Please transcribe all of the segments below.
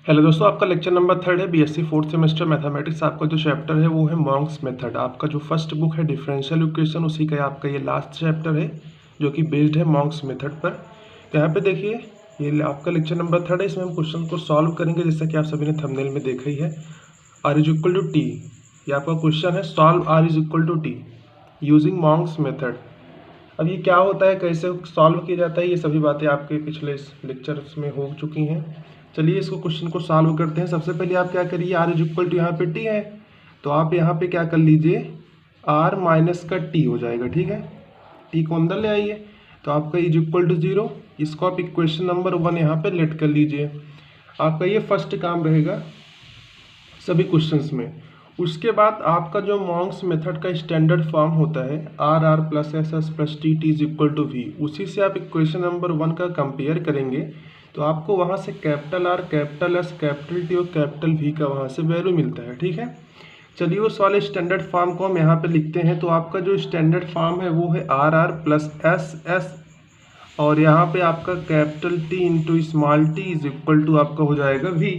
Hello दोस्तों, आपका lecture number 3 है बीएससी फोर्थ सेमेस्टर मैथमेटिक्स। आपका जो चैप्टर है वो है मॉन्क्स मेथड। आपका जो फर्स्ट बुक है डिफरेंशियल इक्वेशन, उसी का आपका ये लास्ट चैप्टर है जो कि बेस्ड है मॉन्क्स मेथड पर। तो यहाँ पे देखिए, ये आपका लेक्चर नंबर 3 है। इसमें हम क्वेश्चन को सॉल्व करेंगे जैसा कि आप सभी ने थंबनेल में देखा ही है। R is equal to T, ये आपका क्वेश्चन है। Solve R is equal to T using Monge's method. अब ये क्या होता है, कैसे सॉल्व किया जाता है, ये सभी बातें आपके पिछले लेक्चर्स में हो चुकी हैं। चलिए इसको क्वेश्चन को सॉल्व करते हैं। सबसे पहले आप क्या करिए, आर इज इक्वल टू यहाँ पे टी है तो आप यहाँ पे क्या कर लीजिए, आर माइनस का टी हो जाएगा। ठीक है, टी को अंदर ले आइए तो आपका इज इक्वल टू 0। इसको आप इक्वेशन नंबर 1 यहाँ पे लेट कर लीजिए। आपका ये फर्स्ट काम रहेगा सभी क्वेश्चंस में। उसके बाद आपका जो मॉन्क्स मेथड का स्टैंडर्ड फॉर्म होता है R R plus S S plus T T is equal to V, उसी से आप इक्वेशन नंबर 1 का कंपेयर करेंगे तो आपको वहाँ से capital R, capital S, capital T और कैपिटल वी का वहाँ से वैल्यू मिलता है। ठीक है, चलिए उस वाले स्टैंडर्ड फॉर्म को हम यहाँ पे लिखते हैं। तो आपका जो स्टैंडर्ड फॉर्म है वो है R R plus S S और यहाँ पे आपका capital T into small T is equal to आपका हो जाएगा वी।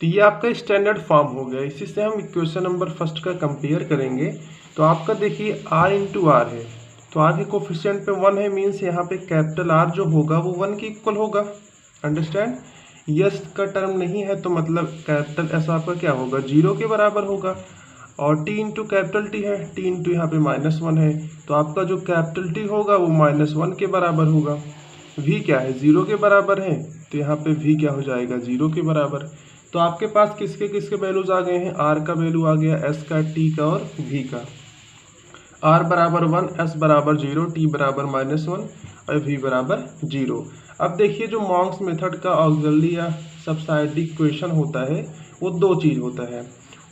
तो ये आपका स्टैंडर्ड फॉर्म हो गया। इसी से हम इक्वेशन नंबर फर्स्ट का कंपेयर करेंगे तो आपका देखिए आर इंटू आर है तो आर के कोफिशिएंट पे 1 है, मीन्स यहाँ पे कैपिटल आर जो होगा वो 1 के इक्वल होगा। अंडरस्टैंड, यस का टर्म नहीं है तो मतलब कैपिटल एस आपका क्या होगा, 0 के बराबर होगा। और टी इंटू कैपिटल टी है, टी इंटू यहाँ पे -1 है तो आपका जो कैपिटल टी होगा वो -1 के बराबर होगा। वी क्या है, 0 के बराबर है तो यहाँ पे वी क्या हो जाएगा, 0 के बराबर। तो आपके पास किसके किसके वैल्यूज आ गए हैं, आर का वैल्यू आ गया, एस का, टी का और वी का। आर बराबर 1, एस बराबर 0, टी बराबर -1 और वी बराबर 0। अब देखिए जो मॉन्क्स मेथड का ऑक्सिलरी या सब्सिडायरी इक्वेशन होता है वो दो चीज़ होता है।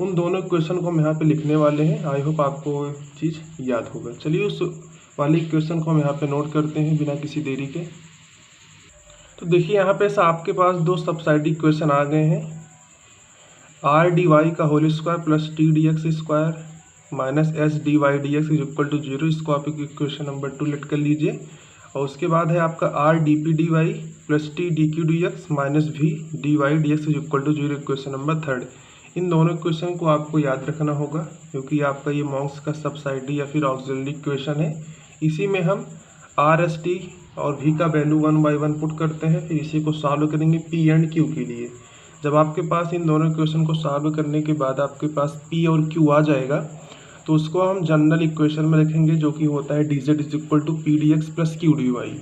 उन दोनों इक्वेशन को हम यहाँ पे लिखने वाले हैं। आई होप आपको चीज़ याद होगा। चलिए उस वाली इक्वेशन को हम यहाँ पे नोट करते हैं बिना किसी देरी के। तो देखिए यहाँ पे आपके पास दो सब्सिडायरी इक्वेशन आ गए हैं। आर डी वाई का whole square plus T D X square minus S D Y D X is equal to 0। इसको आप इक्वेशन नंबर 2 लेट कर लीजिए। और उसके बाद है आपका R D P D Y plus T D Q D X minus V D Y D X is equal to 0, equation number 3। इन दोनों इक्वेशन को आपको याद रखना होगा क्योंकि आपका ये मॉन्क्स का सब्सिडायरी या फिर ऑक्सिलरी इक्वेशन है। इसी में हम आर एस टी और वी का वैल्यू 1 बाई 1 पुट करते हैं, फिर इसी को सॉल्व करेंगे पी एंड क्यू के लिए। जब आपके पास इन दोनों इक्वेशन को सॉल्व करने के बाद आपके पास पी और क्यू आ जाएगा तो उसको हम जनरल इक्वेशन में रखेंगे जो कि होता है D Z is equal to P D X plus Q D Y.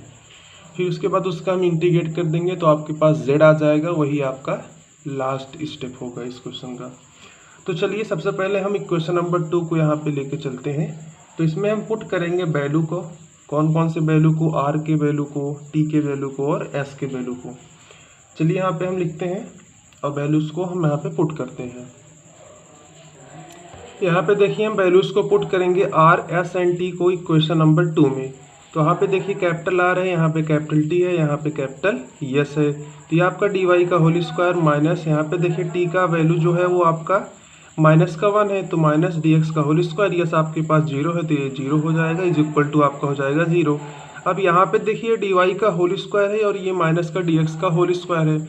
फिर उसके बाद उसका हम इंटीग्रेट कर देंगे तो आपके पास जेड आ जाएगा, वही आपका लास्ट स्टेप होगा इस क्वेश्चन का। तो चलिए सबसे पहले हम इक्वेशन नंबर 2 को यहाँ पे लेके चलते हैं। तो इसमें हम पुट करेंगे वैल्यू को, कौन कौन से वैल्यू को, आर के वैल्यू को, टी के वैल्यू को और एस के वैल्यू को। चलिए यहाँ पे हम लिखते हैं और वैल्यूज़ को हम यहाँ पे पुट करते हैं। यहाँ पे देखिए हम वैल्यूज़ को पुट करेंगे आर एस एंड टी को इक्वेशन नंबर 2 में। तो यहाँ पे देखिए कैपिटल आर है, यहाँ पे कैपिटल टी है, यहाँ पे कैपिटल यस है। तो ये आपका डी वाई का होल स्क्वायर माइनस यहाँ पे देखिए टी का वैल्यू जो है वो आपका -1 है तो माइनस डी एक्स का होल स्क्वायर, यस आपके पास 0 है तो ये 0 हो जाएगा, इज इक्वल टू आपका हो जाएगा 0। अब यहाँ पे देखिए डी वाई का होल स्क्वायर है और ये माइनस का डी एक्स का होल स्क्वायर है,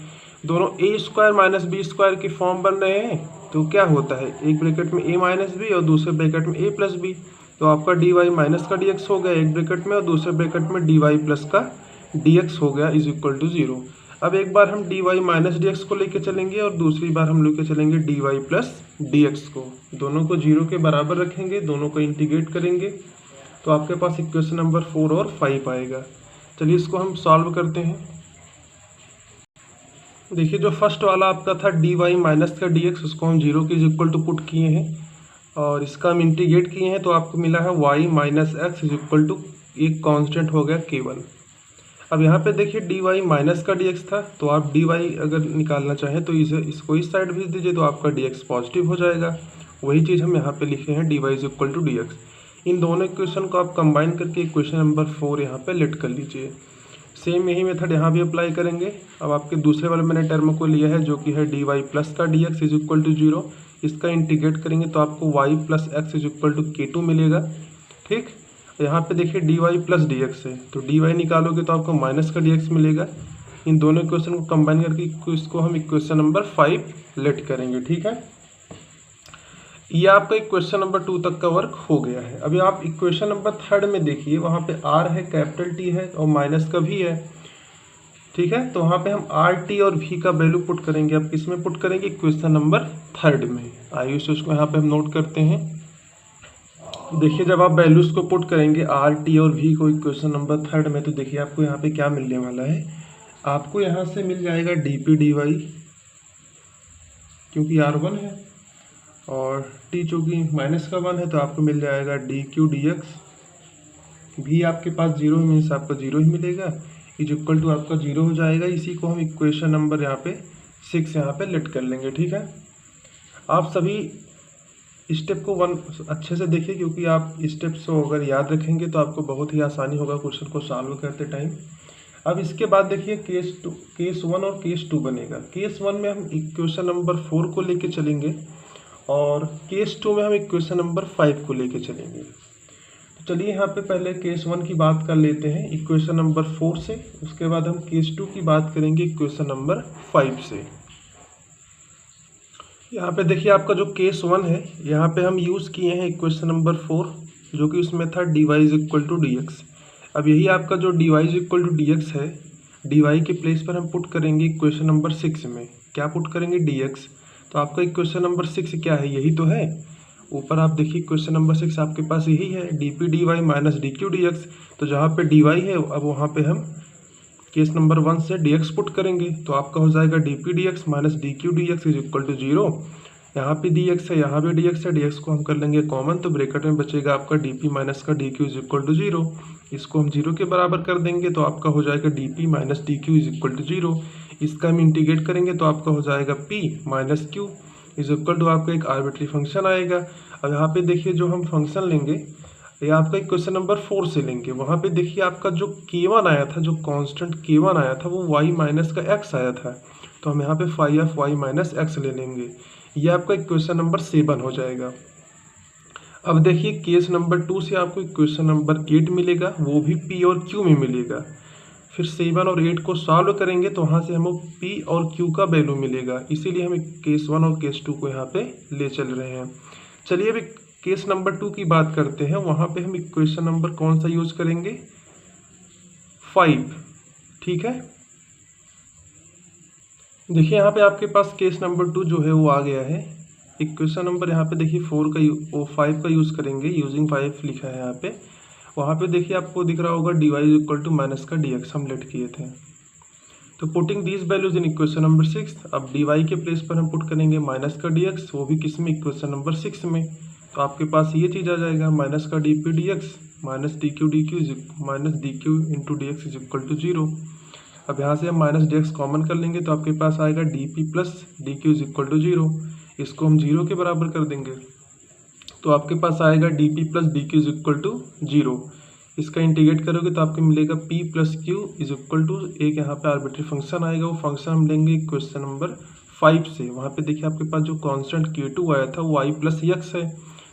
दोनों ए स्क्वायर माइनस बी स्क्वायर के फॉर्म बन रहे हैं। तो क्या होता है, एक ब्रैकेट में ए माइनस बी और दूसरे ब्रैकेट में ए प्लस बी। तो आपका डी वाई माइनस का डी एक्स हो गया एक ब्रैकेट में और दूसरे ब्रैकेट में डी वाई प्लस का डी एक्स हो गया इज इक्वल टू 0। अब एक बार हम D Y minus D X को लेके चलेंगे और दूसरी बार हम लेके चलेंगे D Y plus D X को। दोनों को 0 के बराबर रखेंगे, दोनों को इंटीग्रेट करेंगे तो आपके पास इक्वेशन नंबर 4 और 5 आएगा। चलिए इसको हम सॉल्व करते हैं। देखिए जो फर्स्ट वाला आपका था डी वाई माइनस का डी एक्स, उसको हम 0 के इज इक्वल टू पुट किए हैं और इसका हम इंटीग्रेट किए हैं तो आपको मिला है Y minus X is equal to एक कांस्टेंट हो गया K1। अब यहाँ पे देखिए डी वाई माइनस का डी एक्स था तो आप डी वाई अगर निकालना चाहें तो इसको इस साइड भेज दीजिए तो आपका डी एक्स पॉजिटिव हो जाएगा। वही चीज़ हम यहाँ पे लिखे हैं d y is equal to D x. इन दोनों इक्वेशन को आप कंबाइन करके इक्वेशन नंबर 4 यहाँ पे लेट कर लीजिए। सेम यही मेथड यहाँ भी अप्लाई करेंगे। अब आपके दूसरे वाले मैंने टर्म को लिया है जो कि है डी वाई प्लस का D X is equal to 0। इसका इंटीग्रेट करेंगे तो आपको Y plus X is equal to K2 मिलेगा। ठीक, यहाँ पे देखिए D Y plus D X है तो डी वाई निकालोगे तो आपको माइनस का डी एक्स मिलेगा। इन दोनों इक्वेशन को कंबाइन करके इसको हम इक्वेशन नंबर 5 लेट करेंगे। ठीक है, ये आपका इक्वेशन नंबर 2 तक का वर्क हो गया है। अभी आप इक्वेशन नंबर 3 में देखिए, वहाँ पे आर है, कैपिटल टी है और माइनस का भी है। ठीक है, तो वहाँ पे हम आर टी और वी का वैल्यू पुट करेंगे। अब किस में पुट करेंगे? इक्वेशन नंबर 3 में। आइए उसको यहाँ पे हम नोट करते हैं। देखिए, जब आप वैल्यूज को पुट करेंगे आर टी और वी को इक्वेशन नंबर 3 में, तो देखिए आपको यहाँ पे क्या मिलने वाला है। आपको यहाँ से मिल जाएगा डी पी डी वाई, क्योंकि आर 1 है, और टी चूँकि माइनस का 1 है तो आपको मिल जाएगा डी क्यू डी एक्स। भी आपके पास 0 मीन्स आपको 0 ही मिलेगा, इज इक्वल टू आपका 0 हो जाएगा। इसी को हम इक्वेशन नंबर यहाँ पे 6 यहाँ पे लेट कर लेंगे। ठीक है, आप सभी स्टेप को अच्छे से देखिए, क्योंकि आप स्टेप्स को अगर याद रखेंगे तो आपको बहुत ही आसानी होगा क्वेश्चन को सॉल्व करते टाइम। अब इसके बाद देखिए केस 1 और केस 2 बनेगा। केस 1 में हम इक्वेशन नंबर 4 को लेके चलेंगे और केस 2 में हम इक्वेशन नंबर 5 को लेके चलेंगे। तो चलिए यहाँ पे पहले केस 1 की बात कर लेते हैं इक्वेशन नंबर 4 से, उसके बाद हम केस 2 की बात करेंगे इक्वेशन नंबर 5 से। यहाँ पे देखिए आपका जो केस 1 है, यहाँ पे हम यूज़ किए हैं इक्वेशन नंबर 4, जो कि उसमें था dy is equal to D X. अब यही आपका जो dy is equal to D X है, dy के प्लेस पर हम पुट करेंगे इक्वेशन नंबर 6 में। क्या पुट करेंगे? dx। तो आपका इक्वेशन नंबर 6 क्या है? यही तो है। ऊपर आप देखिए इक्वेशन नंबर 6 आपके पास यही है, D P D Y minus D Q D X. तो जहाँ पे dy है, अब वहाँ पे हम केस नंबर 1 से dx पुट करेंगे, तो आपका हो जाएगा D P D X minus D Q D X is equal to 0। यहाँ पे dx है, यहाँ भी dx है, dx को हम कर लेंगे कॉमन, तो ब्रैकेट में बचेगा आपका dp माइनस का dq इज इक्वल टू 0। इसको हम 0 के बराबर कर देंगे, तो आपका हो जाएगा dp minus dq is equal to 0। इसका हम इंटीग्रेट करेंगे तो आपका हो जाएगा p minus q is equal to आपका एक आर्बिट्री फंक्शन आएगा। अब यहाँ पे देखिए जो हम फंक्शन लेंगे ये आपका इक्वेशन नंबर 4 से लेंगे। वहाँ पे देखिए आपका जो k1 आया था, जो कांस्टेंट k1 आया था, वो y माइनस का x आया था, तो हम यहाँ पे phi of y minus x ले लेंगे। ये आपका इक्वेशन नंबर 7 हो जाएगा। अब देखिए केस नंबर 2 से आपको इक्वेशन नंबर 8 मिलेगा, वो भी p और q में मिलेगा। फिर 7 और 8 को सॉल्व करेंगे तो वहाँ से हमें p और q का वैल्यू मिलेगा, इसीलिए हम केस 1 और केस 2 को यहाँ पे ले चल रहे हैं। चलिए अभी केस नंबर 2 की बात करते हैं। वहाँ पे हम इक्वेशन नंबर कौन सा यूज करेंगे? 5। ठीक है, देखिए यहाँ पे आपके पास केस नंबर 2 जो है वो आ गया है। इक्वेशन नंबर यहाँ पे देखिए 5 का यूज़ करेंगे, यूजिंग 5 लिखा है यहाँ पे। वहाँ पे देखिए आपको दिख रहा होगा dy is equal to minus का dx हम लेट किए थे। तो putting these values in equation number 6, अब dy के प्लेस पर हम पुट करेंगे माइनस का dx, वो भी किस में? इक्वेशन नंबर 6 में। तो आपके पास ये चीज़ आ जाएगा माइनस का dp dx minus dq dq minus dq into D X is equal to 0। अब यहाँ से हम माइनस dx कॉमन कर लेंगे तो आपके पास आएगा dp plus dq is equal to 0। इसको हम 0 के बराबर कर देंगे तो आपके पास आएगा dp plus dq is equal to 0। इसका इंटीग्रेट करोगे तो आपको मिलेगा p plus q is equal to एक यहाँ पे आर्बिट्री फंक्शन आएगा, वो फंक्शन हम लेंगे क्वेश्चन नंबर 5 से। वहाँ पे देखिए आपके पास जो कांस्टेंट k2 आया था वो y प्लस x है,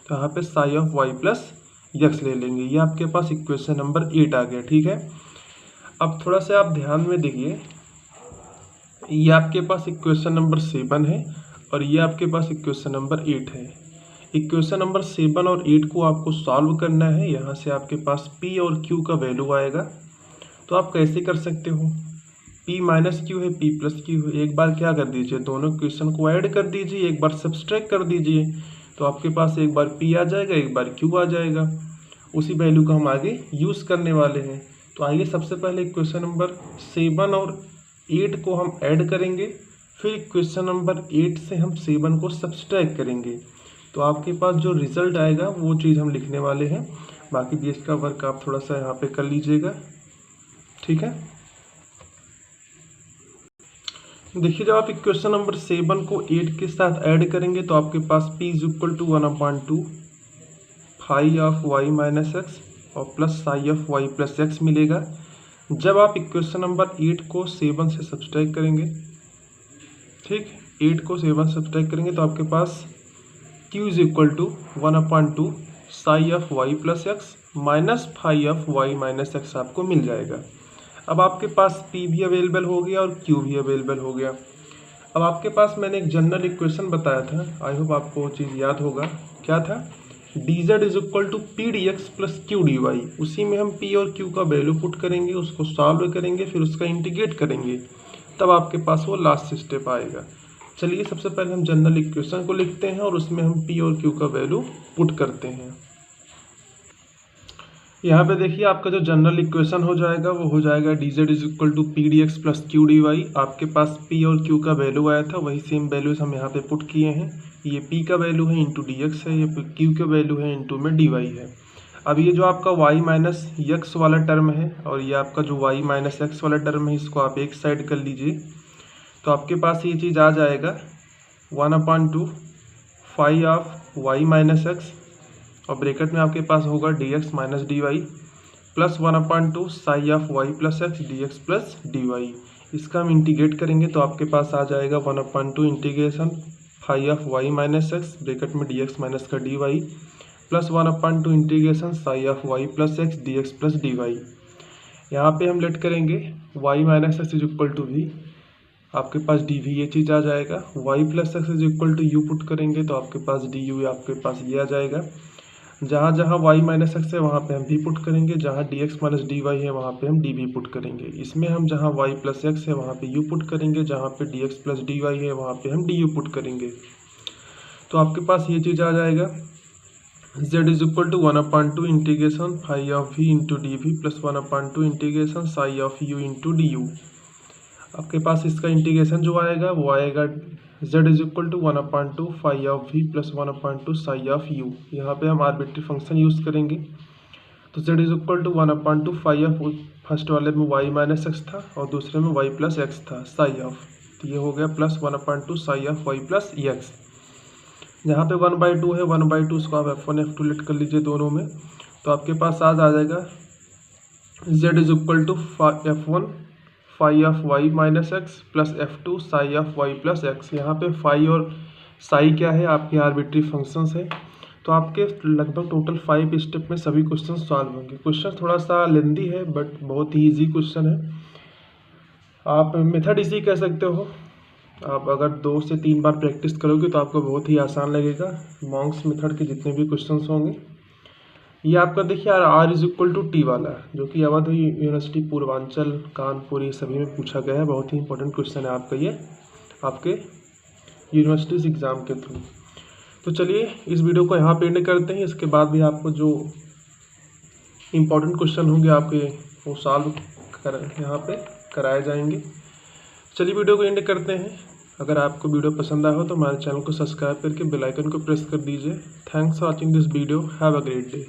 तो यहाँ पे Sai of y plus x ले लेंगे। ये आपके पास इक्वेशन नंबर 8 आ गया। ठीक है, अब थोड़ा सा आप ध्यान में देखिए, ये आपके पास इक्वेशन नंबर 7 है और ये आपके पास इक्वेशन नंबर 8 है। इक्वेशन नंबर 7 और 8 को आपको सॉल्व करना है। यहाँ से आपके पास p और q का वैल्यू आएगा, तो आप कैसे कर सकते हो? p माइनस क्यू है, p प्लस क्यू है। एक बार क्या कर दीजिए, दोनों इक्वेशन को ऐड कर दीजिए, एक बार सब्सट्रैक्ट कर दीजिए, तो आपके पास एक बार p आ जाएगा, एक बार q आ जाएगा। उसी वैल्यू को हम आगे यूज़ करने वाले हैं। तो आइए सबसे पहले इक्वेशन नंबर 7 और 8 को हम ऐड करेंगे, फिर इक्वेशन नंबर 8 से हम 7 को सब्सट्रैक्ट करेंगे, तो आपके पास जो रिजल्ट आएगा वो चीज़ हम लिखने वाले हैं। बाकी भी इसका वर्क आप थोड़ा सा यहाँ पे कर लीजिएगा। ठीक है, देखिए जब आप इक्वेशन नंबर 7 को 8 के साथ ऐड करेंगे तो आपके पास p is equal to 1/2 phi of y minus x और plus psi of y plus x मिलेगा। जब आप इक्वेशन नंबर 8 को 7 से सब्सट्रैक्ट करेंगे, ठीक, 8 को 7 सब्सट्रैक्ट करेंगे तो आपके पास q is equal to 1/2 psi of y plus X minus phi of y minus X आपको मिल जाएगा। अब आपके पास P भी अवेलेबल हो गया और Q भी अवेलेबल हो गया। अब आपके पास मैंने एक जनरल इक्वेशन बताया था, आई होप आपको वो चीज़ याद होगा। क्या था? dz is equal to P D X plus Q D Y. उसी में हम p और q का वैल्यू पुट करेंगे, उसको सॉल्व करेंगे, फिर उसका इंटीग्रेट करेंगे, तब आपके पास वो लास्ट स्टेप आएगा। चलिए सबसे पहले हम जनरल इक्वेशन को लिखते हैं और उसमें हम p और q का वैल्यू पुट करते हैं। यहाँ पे देखिए आपका जो जनरल इक्वेशन हो जाएगा वो हो जाएगा dz is equal to P D X plus Q D Y. आपके पास p और q का वैल्यू आया था, वही सेम वैल्यूज हम यहाँ पे पुट किए हैं। ये p का वैल्यू है इंटू डी एक्स है, ये q का वैल्यू है इंटू में dy है। अब ये जो आपका y माइनस एक्स वाला टर्म है और ये आपका जो y माइनस एक्स वाला टर्म है, इसको आप एक साइड कर लीजिए, तो आपके पास ये चीज़ आ जाएगा 1/2 five of y minus x और ब्रैकेट में आपके पास होगा dx minus dy plus 1/2 psi of y plus X dx plus dy। इसका हम इंटीग्रेट करेंगे तो आपके पास आ जाएगा 1/2 integration phi of y minus X bracket में dx माइनस का dy plus 1/2 integration psi of y plus X dx plus dy। यहाँ पे हम लेट करेंगे y minus X is equal to v, आपके पास dv ये चीज़ आ जाएगा। y plus X is equal to U put करेंगे तो आपके पास du आपके पास ये आ जाएगा। जहाँ जहाँ y माइनस एक्स है वहाँ पे हम v पुट करेंगे, जहाँ dx माइनस dy है वहाँ पे हम dv पुट करेंगे। इसमें हम जहाँ y प्लस एक्स है वहाँ पे u पुट करेंगे, जहाँ पे dx प्लस dy है वहाँ पे हम du पुट करेंगे। तो आपके पास ये चीज़ आ जाएगा z is equal to 1/2 integration phi of v into D V plus 1/2 integration psi of u into D U. आपके पास इसका इंटीग्रेशन जो आएगा वो आएगा z is equal to 1/2 phi of v plus 1/2 psi of u। यहाँ पे हम आर्बिट्री फंक्शन यूज़ करेंगे, तो z is equal to 1/2 phi of, first वाले में y माइनस एक्स था और दूसरे में y प्लस एक्स था साई ऑफ, तो ये हो गया plus 1/2 psi of y plus x. जहाँ पे 1/2 है 1/2 उसको आप f1 f2 लेट कर लीजिए दोनों में, तो आपके पास आज आ जाएगा z is equal to f1 phi of y minus X plus f2 psi of y plus X. यहाँ पे फाई और साई क्या है? आपके आर्बिट्री फंक्शंस है। तो आपके लगभग टोटल 5 स्टेप में सभी क्वेश्चन सॉल्व होंगे। क्वेश्चन थोड़ा सा लेंदी है बट बहुत ही ईजी क्वेश्चन है। आप मेथड इजी कह सकते हो। आप अगर 2 से 3 बार प्रैक्टिस करोगे तो आपको बहुत ही आसान लगेगा। मॉन्क्स मेथड के जितने भी क्वेश्चंस होंगे, ये आपका देखिए r is equal to T वाला जो कि अवध यूनिवर्सिटी पूर्वांचल कानपुर ये सभी में पूछा गया है। बहुत ही इंपॉर्टेंट क्वेश्चन है आपका ये, आपके यूनिवर्सिटीज़ एग्ज़ाम के थ्रू। तो चलिए इस वीडियो को यहाँ पे एंड करते हैं। इसके बाद भी आपको जो इम्पोर्टेंट क्वेश्चन होंगे आपके वो सॉल्व यहाँ पे कराए जाएंगे। चलिए वीडियो को एंड करते हैं। अगर आपको वीडियो पसंद आया हो तो हमारे चैनल को सब्सक्राइब करके बेल आइकन को प्रेस कर दीजिए। Thanks for watching this video. Have a great day.